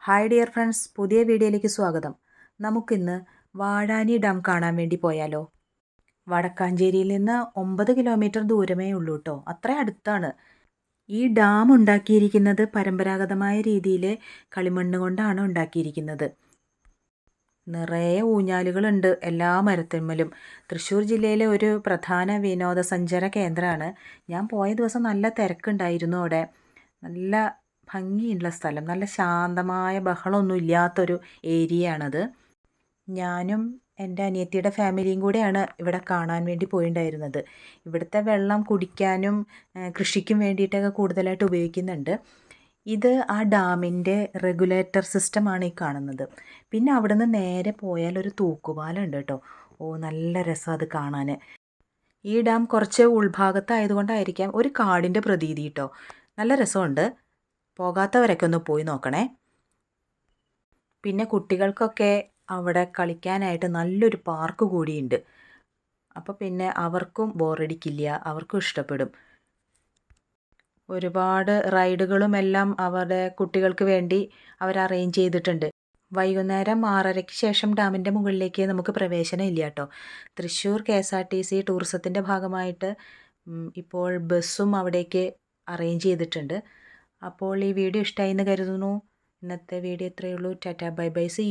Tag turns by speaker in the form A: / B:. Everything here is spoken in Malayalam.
A: ഹായ് ഡിയർ ഫ്രണ്ട്സ്, പുതിയ വീഡിയോയിലേക്ക് സ്വാഗതം. നമുക്കിന്ന് വാഴാനി ഡാം കാണാൻ വേണ്ടി പോയാലോ? വടക്കാഞ്ചേരിയിൽ നിന്ന് 9 കിലോമീറ്റർ ദൂരമേ ഉള്ളൂ കേട്ടോ, അത്ര അടുത്താണ്. ഈ ഡാം ഉണ്ടാക്കിയിരിക്കുന്നത് പരമ്പരാഗതമായ രീതിയിൽ കളിമണ്ണ് കൊണ്ടാണ് ഉണ്ടാക്കിയിരിക്കുന്നത്. നിറയെ ഊഞ്ഞാലുകളുണ്ട് എല്ലാ മരത്തിന്മേലും. തൃശ്ശൂർ ജില്ലയിലെ ഒരു പ്രധാന വിനോദസഞ്ചാര കേന്ദ്രമാണ്. ഞാൻ പോയ ദിവസം നല്ല തിരക്കുണ്ടായിരുന്നു അവിടെ. നല്ല ഭംഗിയുള്ള സ്ഥലം, നല്ല ശാന്തമായ ബഹളമൊന്നും ഇല്ലാത്തൊരു ഏരിയയാണത്. ഞാനും എൻ്റെ അനിയത്തിയുടെ ഫാമിലിയും കൂടെയാണ് ഇവിടെ കാണാൻ വേണ്ടി പോയിട്ടുണ്ടായിരുന്നത്. ഇവിടുത്തെ വെള്ളം കുടിക്കാനും കൃഷിക്കും വേണ്ടിയിട്ടൊക്കെ കൂടുതലായിട്ട് ഉപയോഗിക്കുന്നുണ്ട്. ഇത് ആ ഡാമിൻ്റെ റെഗുലേറ്റർ സിസ്റ്റമാണ് ഈ കാണുന്നത്. പിന്നെ അവിടുന്ന് നേരെ പോയാൽ ഒരു തൂക്കുപാലമുണ്ട് കേട്ടോ. നല്ല രസം അത് കാണാൻ. ഈ ഡാം കുറച്ച് ഉൾഭാഗത്തായതുകൊണ്ടായിരിക്കാം ഒരു കാടിൻ്റെ പ്രതീതി കേട്ടോ. നല്ല രസമുണ്ട്. പോകാത്തവരൊക്കെ ഒന്ന് പോയി നോക്കണേ. പിന്നെ കുട്ടികൾക്കൊക്കെ അവിടെ കളിക്കാനായിട്ട് നല്ലൊരു പാർക്ക് കൂടിയുണ്ട്. അപ്പോൾ പിന്നെ അവർക്കും ബോറടിക്കില്ല, അവർക്കും ഇഷ്ടപ്പെടും. ഒരുപാട് റൈഡുകളും എല്ലാം അവരുടെ കുട്ടികൾക്ക് വേണ്ടി അവർ അറേഞ്ച് ചെയ്തിട്ടുണ്ട്. വൈകുന്നേരം 6:30-ക്ക് ശേഷം ഡാമിൻ്റെ മുകളിലേക്ക് നമുക്ക് പ്രവേശനം ഇല്ല കേട്ടോ. തൃശ്ശൂർ KSRTC ടൂറിസത്തിൻ്റെ ഭാഗമായിട്ട് ഇപ്പോൾ ബസ്സും അവിടേക്ക് അറേഞ്ച് ചെയ്തിട്ടുണ്ട്. അപ്പോൾ ഈ വീഡിയോ ഇഷ്ടമായി എന്ന് കരുതുന്നു. ഇന്നത്തെ വീഡിയോ ഇത്രയേ ഉള്ളൂ. Tata bye bye, see U.